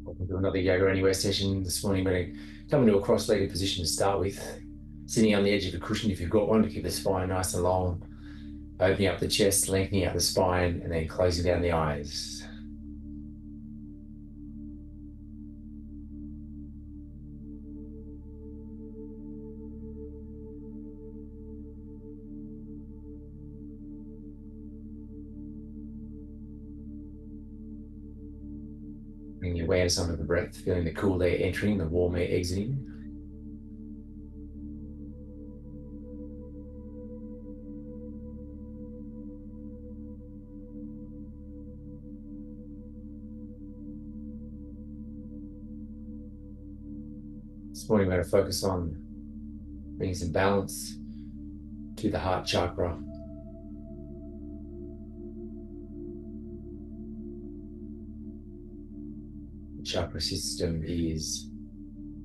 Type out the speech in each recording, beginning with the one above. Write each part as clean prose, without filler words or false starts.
Welcome to another Yoga Anywhere session. This morning we're going to come into a cross-legged position to start with. Sitting on the edge of a cushion if you've got one to keep the spine nice and long. Opening up the chest, lengthening out the spine, and then closing down the eyes. Bringing your awareness onto the breath, feeling the cool air entering, the warm air exiting. This morning we're going to focus on bringing some balance to the heart chakra. The chakra system is,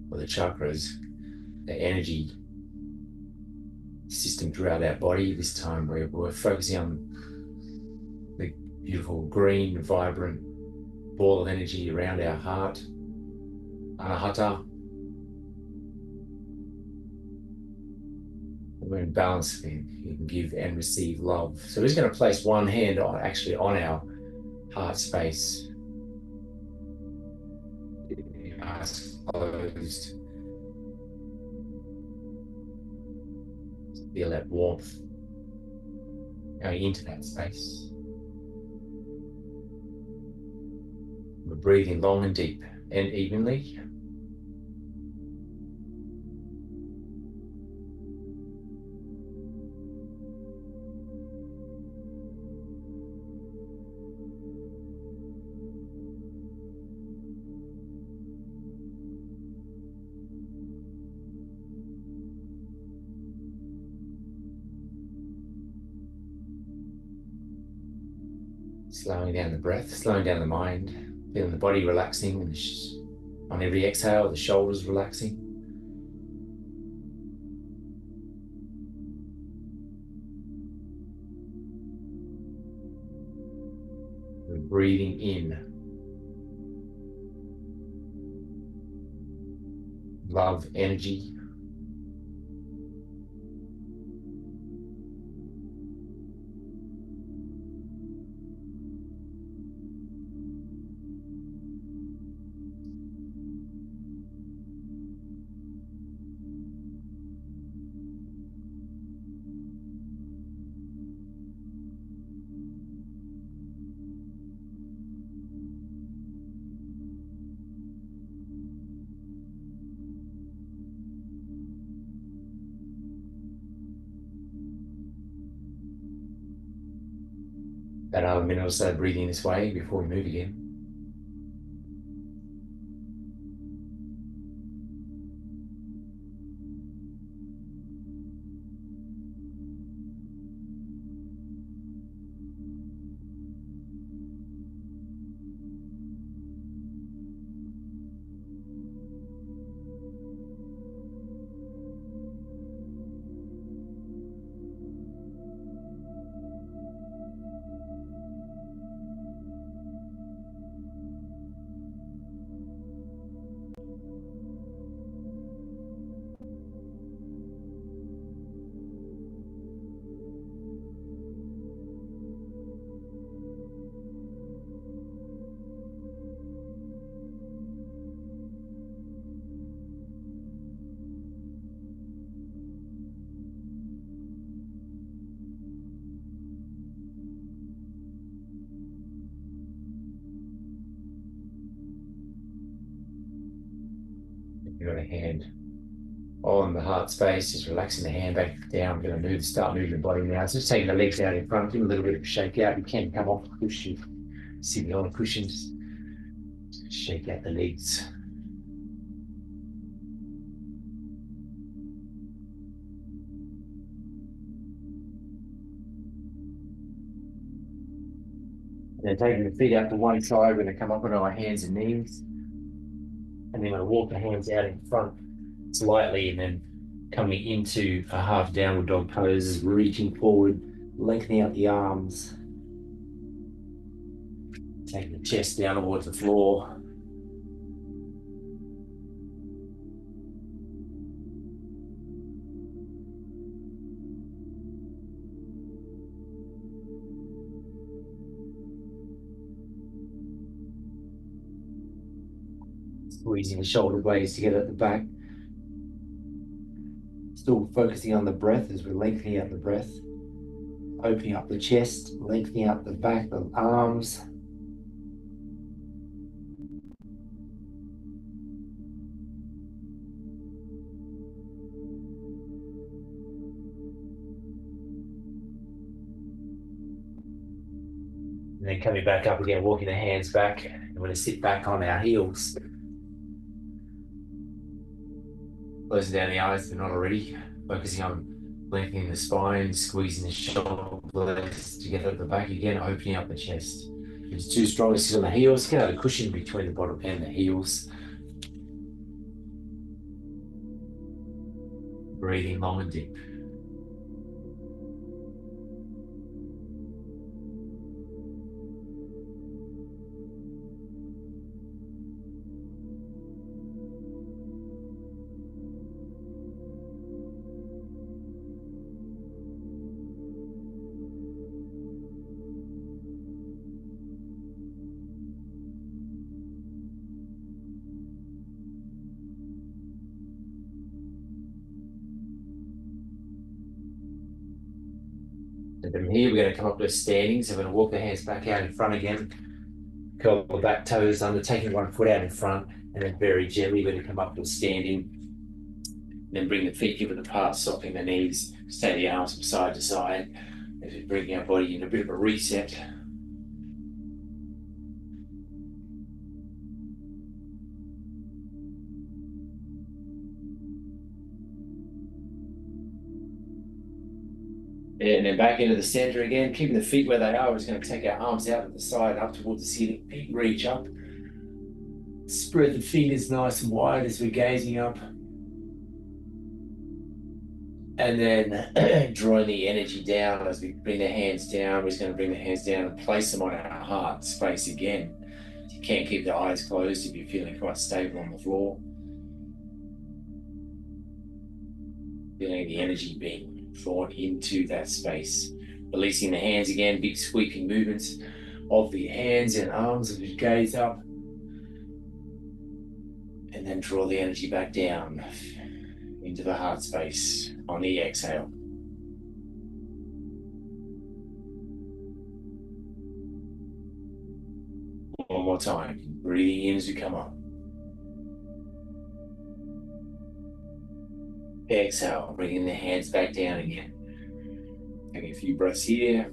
or the chakras, the energy system throughout our body. This time we're focusing on the beautiful green, vibrant ball of energy around our heart, Anahata. We're in balance then. You can give and receive love. So we're just going to place one hand on our heart space. Eyes closed. Feel that warmth going into that space. We're breathing long and deep and evenly. Slowing down the breath, slowing down the mind, feeling the body relaxing, and on every exhale, the shoulders relaxing. We're breathing in love, energy. About another minute or so breathing this way before we move again. You've got a hand on the heart space, just relaxing the hand back down. We're going to start moving the body now. So just taking the legs out in front, give a little bit of a shake out. You can come off the cushion, sitting on a cushion, just shake out the legs. And then taking the feet out to one side, we're going to come up on our hands and knees. And then we're going to walk the hands out in front slightly, and then coming into a half downward dog pose, reaching forward, lengthening out the arms, taking the chest down towards the floor. Squeezing the shoulder blades together at the back. Still focusing on the breath as we're lengthening out the breath. Opening up the chest, lengthening out the back of arms. And then coming back up again, walking the hands back. And we're going to sit back on our heels. Closing down the eyes if they're not already. Focusing on lengthening the spine, squeezing the shoulder blades together at the back again, opening up the chest. If it's too strong to sit on the heels, get out a cushion between the bottom and the heels. Breathing long and deep. And from here, we're going to come up to standing. So we're going to walk the hands back out in front again. Curl the back toes under, taking one foot out in front, and then very gently we're going to come up to standing. Then bring the feet hip width apart, softening the knees, stay the arms from side to side as we bring our body in a bit of a reset. And then back into the center again, keeping the feet where they are. We're just going to take our arms out to the side, up towards the ceiling. Feet reach up. Spread the fingers nice and wide as we're gazing up. And then drawing the energy down as we bring the hands down. We're just going to bring the hands down and place them on our heart space again. You can't keep the eyes closed if you're feeling quite stable on the floor. Feeling the energy being drawn into that space. Releasing the hands again, big sweeping movements of the hands and arms as we gaze up. And then draw the energy back down into the heart space on the exhale. One more time, breathing in as we come up. Exhale, bringing the hands back down again. Taking a few breaths here.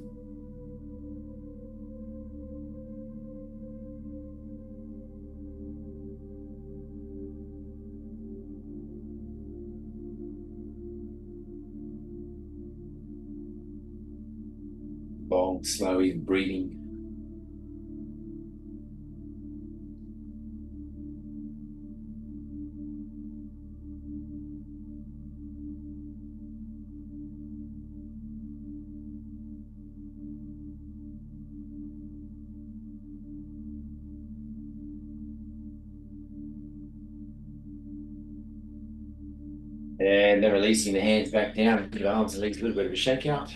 Long, slow, even breathing. And then releasing the hands back down, give arms and legs a little bit of a shake out.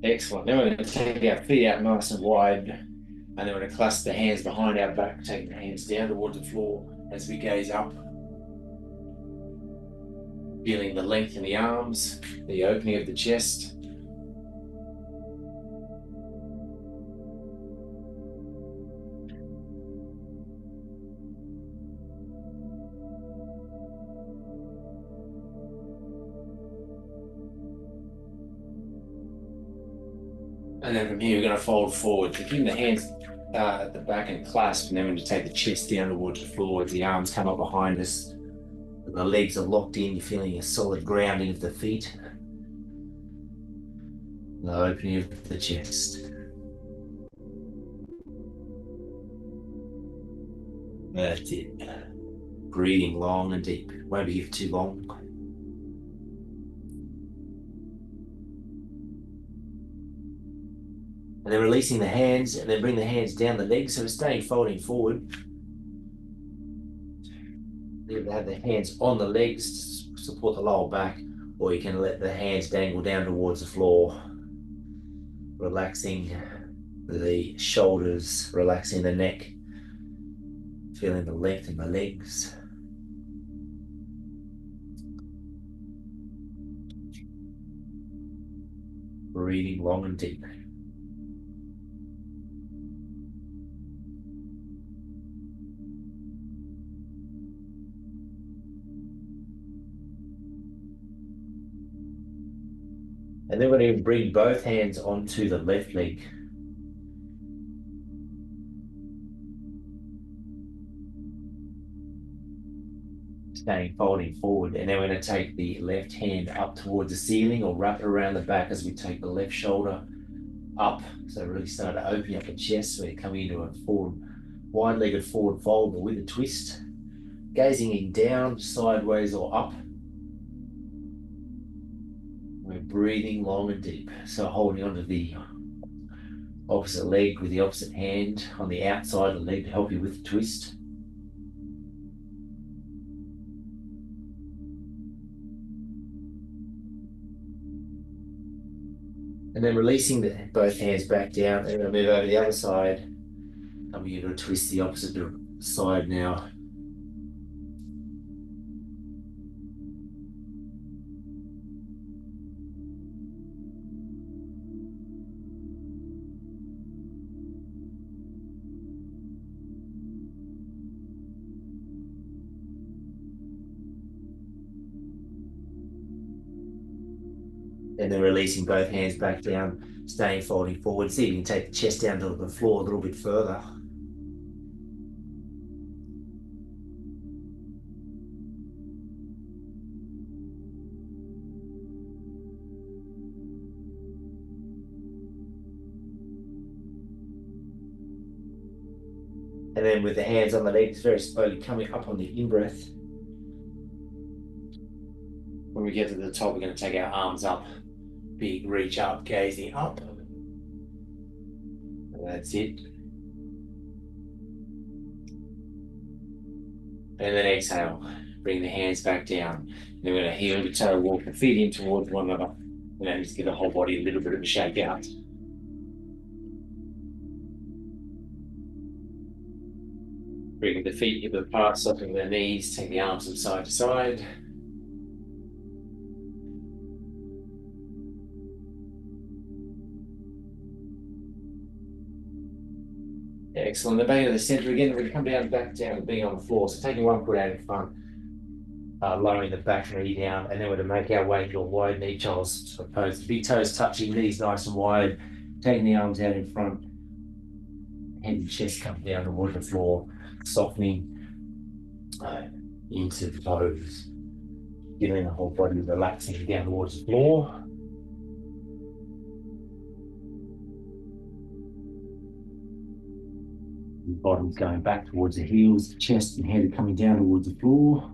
Excellent. Then we're going to take our feet out nice and wide. And then we're going to clasp the hands behind our back, taking the hands down towards the floor as we gaze up. Feeling the length in the arms, the opening of the chest. And then from here, we're going to fold forward, keeping the hands at the back and clasp, and then we're going to take the chest down towards the floor as the arms come up behind us. And the legs are locked in, you're feeling a solid grounding of the feet. The opening of the chest. That's it. Breathing long and deep. Won't be here for too long. And then releasing the hands, and then bring the hands down the legs. So we're staying folding forward. You can have the hands on the legs to support the lower back, or you can let the hands dangle down towards the floor. Relaxing the shoulders, relaxing the neck, feeling the length in the legs. Breathing long and deep. And then we're going to bring both hands onto the left leg. Staying folding forward. And then we're going to take the left hand up towards the ceiling or wrap it around the back as we take the left shoulder up. So really start to open up the chest. So we're coming into a forward, wide-legged forward fold but with a twist. Gazing in down, sideways or up. We're breathing long and deep. So holding onto the opposite leg with the opposite hand on the outside of the leg to help you with the twist. And then releasing both hands back down, and we're going to move over to the other side. Coming into a twist the opposite side now. And then releasing both hands back down, staying folding forward. See if you can take the chest down to the floor a little bit further. And then with the hands on the legs, very slowly coming up on the in-breath. When we get to the top, we're going to take our arms up. Big reach up, gazing up. And that's it. And then exhale. Bring the hands back down. And then we're going to heel to toe, walk the feet in towards one another. And then just give the whole body a little bit of a shake out. Bring the feet hip apart, softening the knees, take the arms from side to side. Excellent. The bang of the center again. We're going to come down, back down, being on the floor. So taking one foot out in front, lowering the back knee down, and then we're going to make our way to a wide knee child's pose. Big toes touching, knees nice and wide. Taking the arms out in front, head and chest come down towards the floor, softening into the pose. Feeling the whole body relaxing down towards the floor. The body's going back towards the heels, chest and head coming down towards the floor.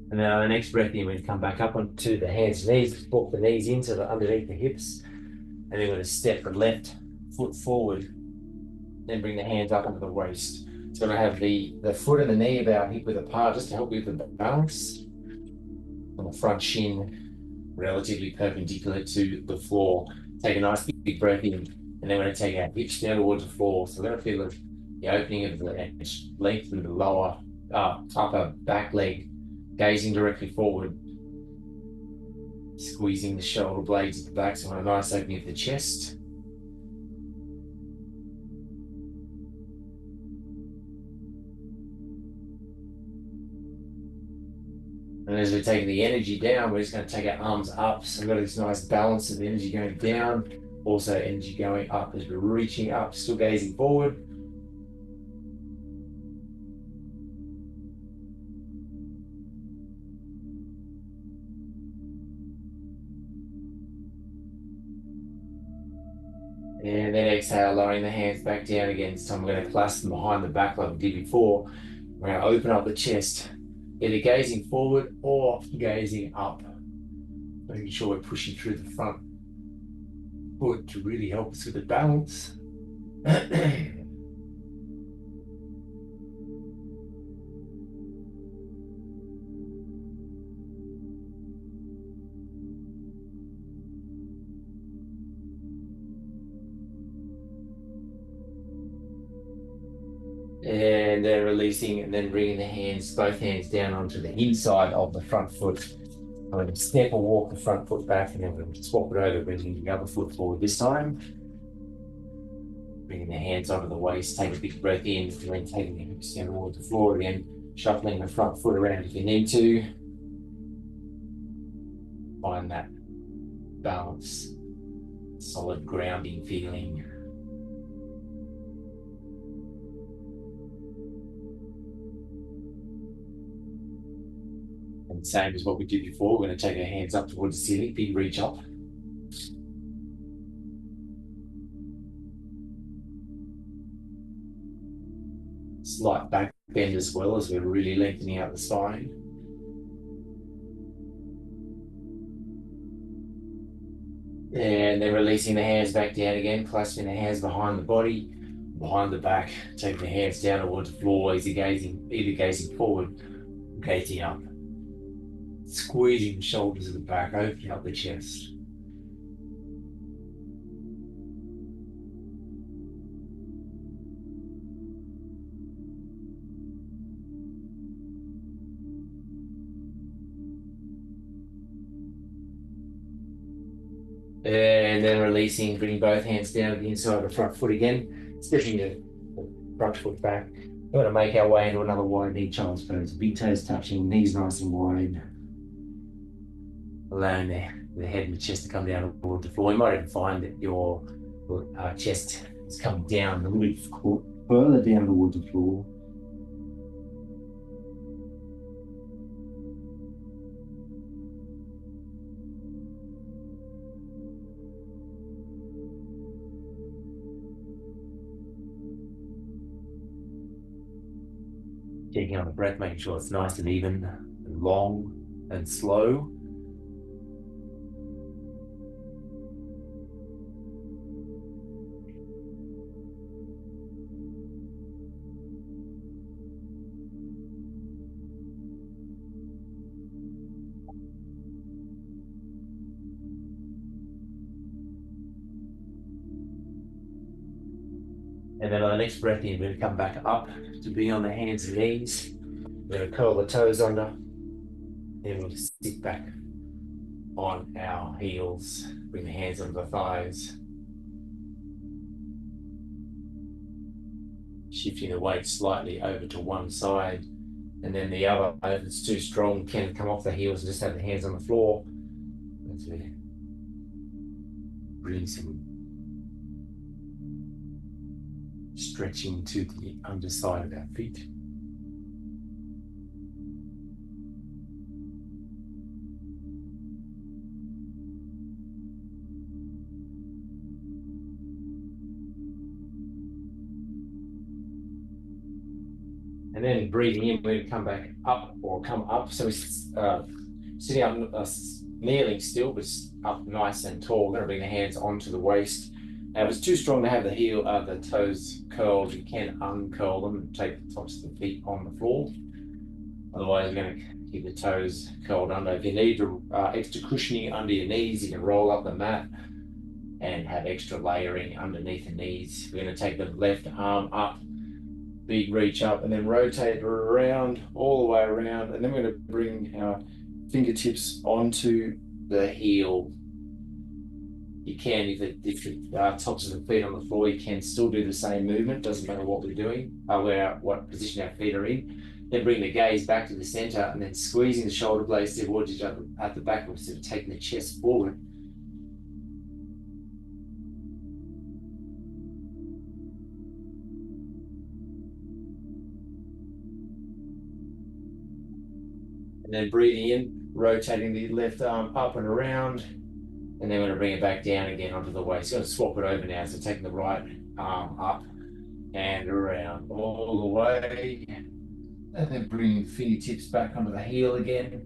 And then on the next breath in, we come back up onto the hands and knees, walk the knees into the underneath the hips. And then we're going to step the left foot forward, then bring the hands up under the waist. So we're going to have the foot and the knee about hip width apart just to help with the balance. On the front shin, relatively perpendicular to the floor. Take a nice big breath in, and then we're going to take our hips down towards the floor. So we're going to feel the opening of the length in the lower upper back leg. Gazing directly forward, squeezing the shoulder blades at the back, so a nice opening of the chest. And as we're taking the energy down, we're just going to take our arms up. So we've got this nice balance of the energy going down, also energy going up as we're reaching up, still gazing forward. And then exhale, lowering the hands back down again. So I'm going to clasp them behind the back like we did before. We're going to open up the chest, either gazing forward or gazing up. Making sure we're pushing through the front foot to really help us with the balance. And then releasing, and then bringing the hands, both hands down onto the inside of the front foot. I'm going to step or walk the front foot back, and then we'll swap it over, bringing the other foot forward this time. Bringing the hands onto the waist, take a big breath in, and then taking the hips down towards the floor again, shuffling the front foot around if you need to. Find that balance, solid grounding feeling. And same as what we did before, we're going to take our hands up towards the ceiling, big reach up. Slight back bend as well as we're really lengthening out the spine. And then releasing the hands back down again, clasping the hands behind the body, behind the back, taking the hands down towards the floor, either gazing forward, gazing up. Squeezing the shoulders at the back, opening up the chest. And then releasing, bringing both hands down to the inside of the front foot again, stepping the front foot back. We're going to make our way into another wide knee child's pose. Big toes touching, knees nice and wide. Allowing the head and the chest to come down toward the floor. You might even find that your chest is coming down a little bit further down towards the floor. Taking on the breath, making sure it's nice and even and long and slow. And then on the next breath in, we're going to come back up to be on the hands and knees. We're going to curl the toes under. Then we'll just sit back on our heels. Bring the hands under the thighs. Shifting the weight slightly over to one side. And then the other, if it's too strong, can come off the heels and just have the hands on the floor. As we bring some stretching to the underside of our feet. And then breathing in, we're going to come back up or come up. So we're sitting up, kneeling still, but up nice and tall. We're going to bring the hands onto the waist. Now, if it's too strong to have the toes curled, you can uncurl them and take the tops of the feet on the floor. Otherwise, you're going to keep the toes curled under. If you need extra cushioning under your knees, you can roll up the mat and have extra layering underneath the knees. We're going to take the left arm up, big reach up, and then rotate around, all the way around. And then we're going to bring our fingertips onto the heel. You can, if the tops of the feet on the floor, you can still do the same movement. Doesn't matter what we're doing, what position our feet are in. Then bring the gaze back to the center, and then squeezing the shoulder blades towards each other at the back, instead of taking the chest forward. And then breathing in, rotating the left arm up and around. And then we're going to bring it back down again onto the waist. So I'm going to swap it over now. So taking the right arm up and around all the way. And then bringing the fingertips back onto the heel again.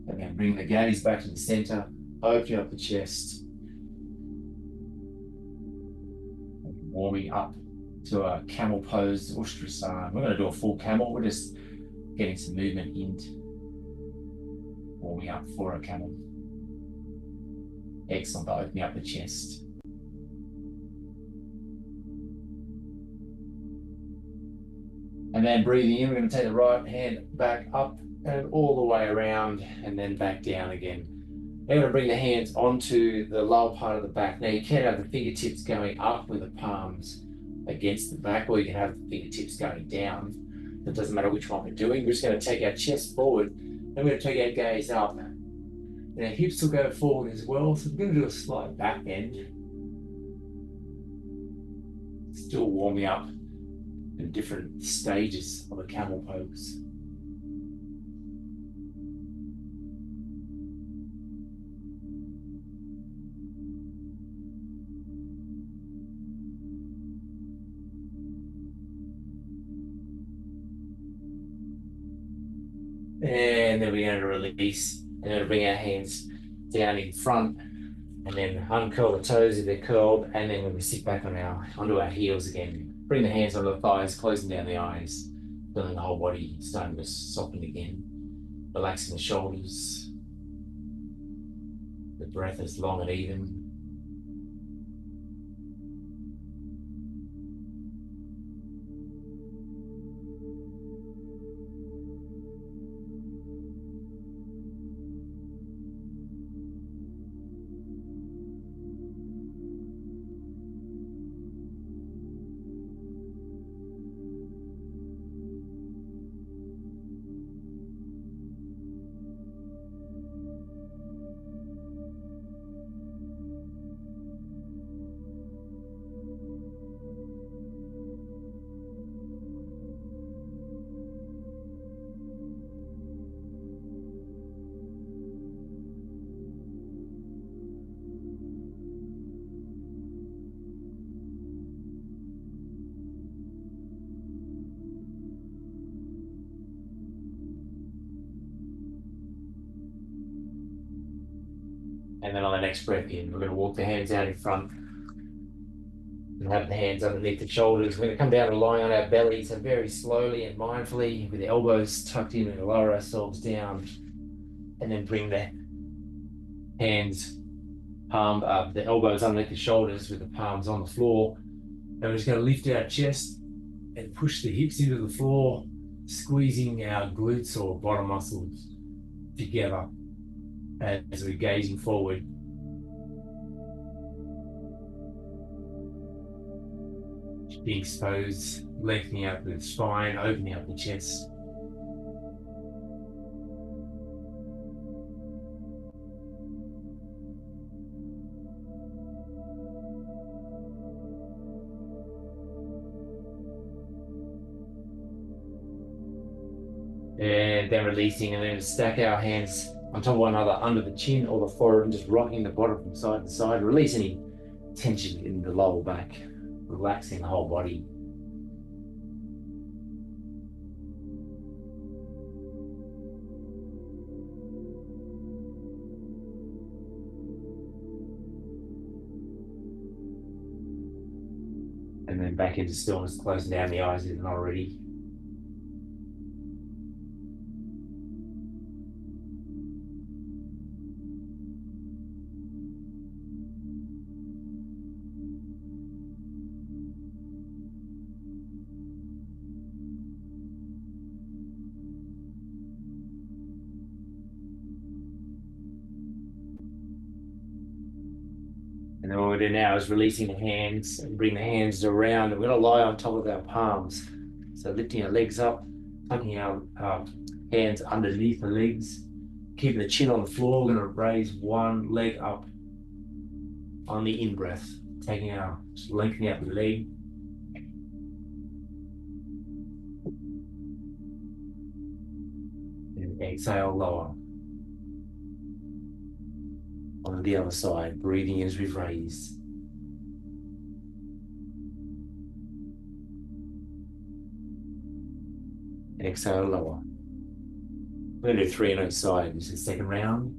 And then bring the gaze back to the center. Opening up the chest. Warming up to a camel pose, Ustrasana. We're going to do a full camel. We're just getting some movement into warming up for a camel. Excellent, by opening up the chest. And then breathing in, we're going to take the right hand back up and all the way around and then back down again. Now we're going to bring the hands onto the lower part of the back. Now you can have the fingertips going up with the palms against the back, or you can have the fingertips going down. It doesn't matter which one we're doing. We're just going to take our chest forward and we're going to take our gaze up. And our hips will go forward as well. So we're going to do a slight back bend. Still warming up in different stages of a camel pose. And then we're going to release, and then bring our hands down in front, and then uncurl the toes if they're curled, and then when we sit back onto our heels again, bring the hands onto the thighs, closing down the eyes, feeling the whole body starting to soften again, relaxing the shoulders. The breath is long and even. And then on the next breath in, we're going to walk the hands out in front and have the hands underneath the shoulders. We're going to come down and lie on our belly, so very slowly and mindfully with the elbows tucked in and lower ourselves down. And then bring the hands, the elbows underneath the shoulders with the palms on the floor. And we're just going to lift our chest and push the hips into the floor, squeezing our glutes or bottom muscles together as we're gazing forward. Being exposed, lengthening out the spine, opening up the chest. And then releasing, and then stack our hands on top of one another under the chin or the forehead and just rocking the bottom from side to side. Release any tension in the lower back, relaxing the whole body. And then back into stillness, closing down the eyes if not already. And then what we're doing now is releasing the hands and bring the hands around. And we're going to lie on top of our palms. So lifting our legs up, tucking our hands underneath the legs, keeping the chin on the floor. We're going to raise one leg up on the in-breath, just lengthening out the leg. And exhale, lower. On the other side, breathing in as we raise. Exhale, lower. We're going to do 3 on each side. This is the second round.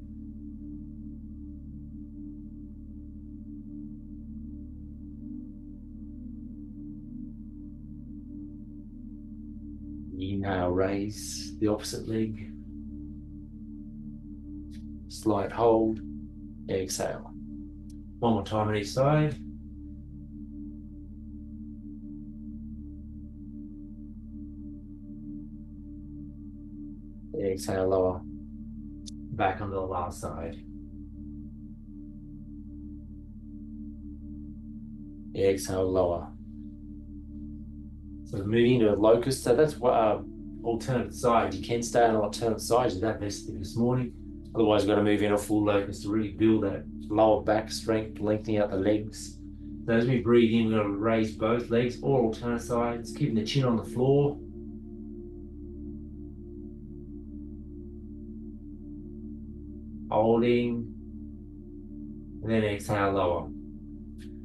Inhale, raise the opposite leg. Slight hold. Exhale. One more time on each side. Exhale, lower. Back onto the last side. Exhale, lower. So moving into a locust. So that's what alternate side. You can stay on alternate sides. You don't necessarily this morning. Otherwise, you've got to move into a full locust to really build that lower back strength, lengthening out the legs. So as we breathe in, we're going to raise both legs or alternate sides, keeping the chin on the floor. Holding. And then exhale, lower.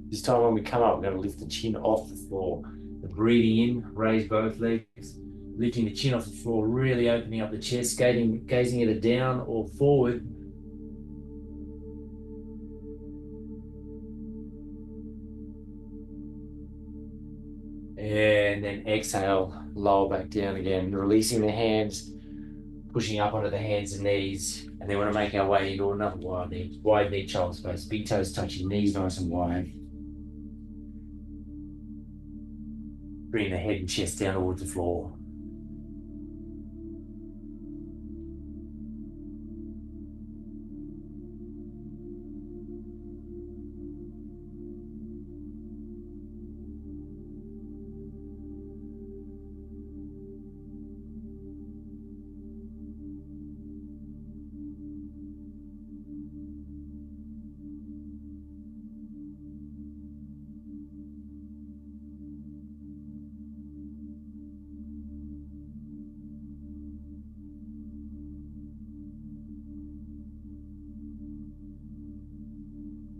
This time when we come up, we're going to lift the chin off the floor. The breathing in, raise both legs, lifting the chin off the floor, really opening up the chest, gazing either down or forward. And then exhale, lower back down again, releasing the hands, pushing up onto the hands and knees. And then we're going to make our way into another wide knee child space. Big toes touching, knees nice and wide. Bring the head and chest down towards the floor.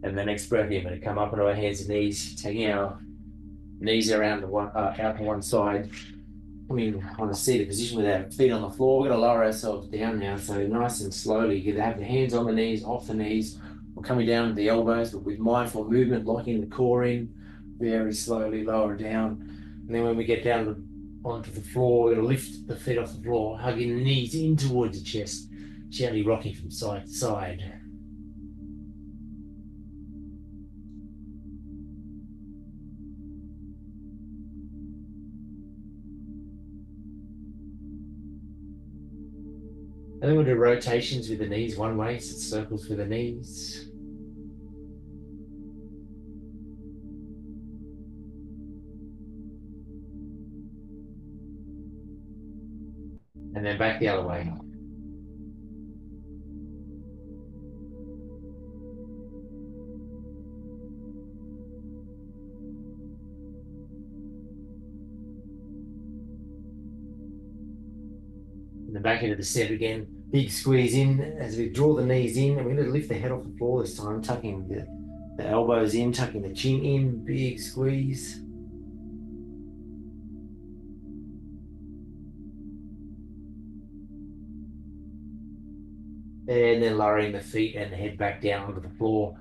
And the next breath, you're going to come up onto our hands and knees, taking our knees around out to one side, coming on a seated position with our feet on the floor. We're going to lower ourselves down now, so nice and slowly. You have the hands on the knees, off the knees. We're coming down to the elbows, but with mindful movement, locking the core in, very slowly lower down. And then when we get down onto the floor, we're going to lift the feet off the floor, hugging the knees in towards the chest, gently rocking from side to side. And then we'll do rotations with the knees one way, so circles with the knees. And then back the other way. And then back into the set again. Big squeeze in as we draw the knees in, and we're going to lift the head off the floor this time, tucking the elbows in, tucking the chin in, big squeeze. And then lowering the feet and the head back down onto the floor.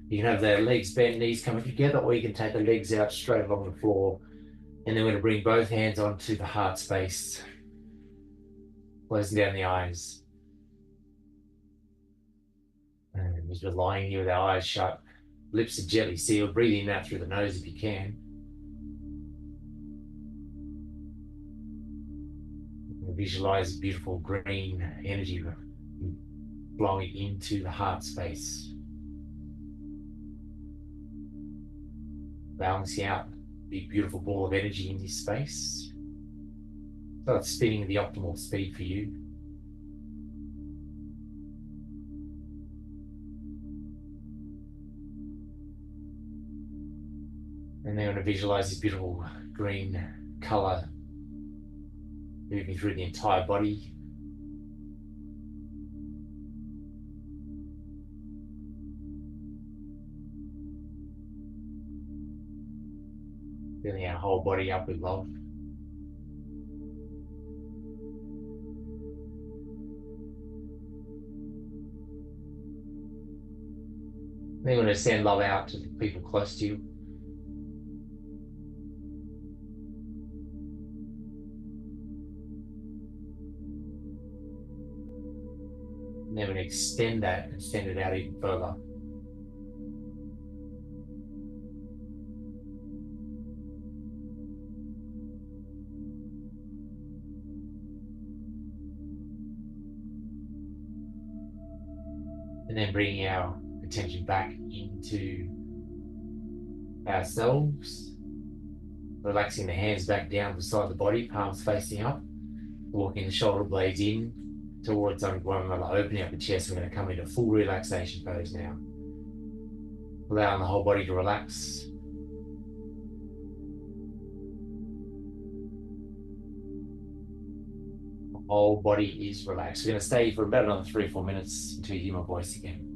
You can have the legs bent, knees coming together, or you can take the legs out straight along the floor. And then we're going to bring both hands onto the heart space, closing down the eyes. And just lying here with our eyes shut, lips are gently sealed, breathing out through the nose if you can. And visualize beautiful green energy flowing into the heart space. Balancing out the beautiful ball of energy in this space. So it's spinning at the optimal speed for you. And then I'm going to visualize this beautiful green color moving through the entire body. Filling our whole body up with love. Then we're going to send love out to the people close to you. And then we're going to extend that and send it out even further. And then bringing our attention back into ourselves, relaxing the hands back down beside the body, palms facing up, walking the shoulder blades in towards one another, opening up the chest. We're going to come into full relaxation pose now, allowing the whole body to relax. The whole body is relaxed. We're going to stay for about another 3 or 4 minutes until you hear my voice again.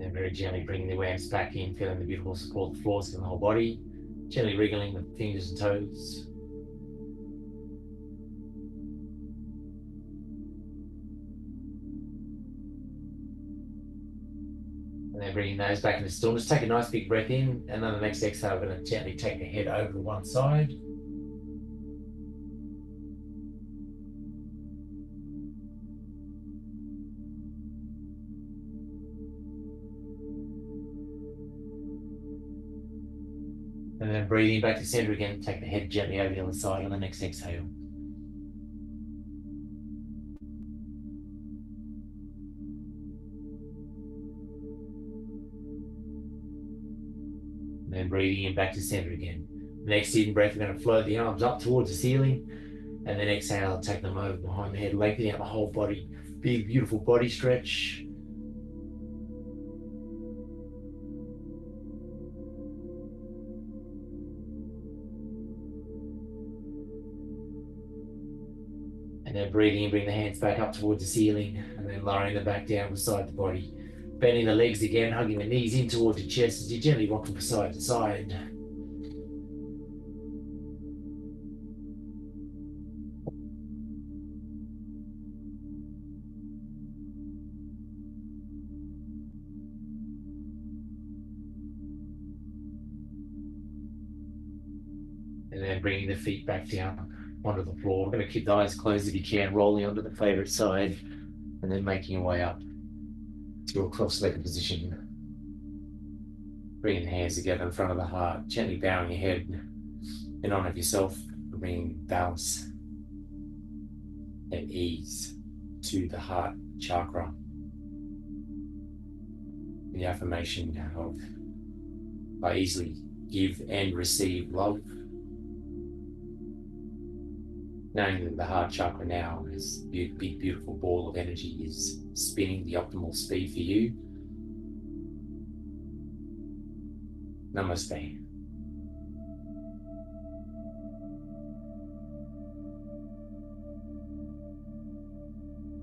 And very gently bringing the awareness back in, feeling the beautiful support floors in the whole body, gently wriggling the fingers and toes. And then bringing those back into stillness. Take a nice big breath in, and then the next exhale, we're going to gently take the head over to one side. And then breathing back to center again, take the head gently over the other side on the next exhale. And then breathing in back to center again. Next in breath, we're going to float the arms up towards the ceiling. And then exhale, take them over behind the head, lengthening out the whole body. Big, beautiful body stretch. And then breathing in, bring the hands back up towards the ceiling, and then lowering them back down beside the body. Bending the legs again, hugging the knees in towards your chest as you gently rock them from side to side. And then bringing the feet back down onto the floor. We're going to keep the eyes closed if you can, rolling onto the favorite side, and then making your way up to a cross-legged position. Bringing the hands together in front of the heart, gently bowing your head in honor of yourself, bringing balance and ease to the heart chakra. The affirmation of I easily give and receive love. Knowing that the heart chakra now is a big, beautiful ball of energy is spinning the optimal speed for you. Namaste.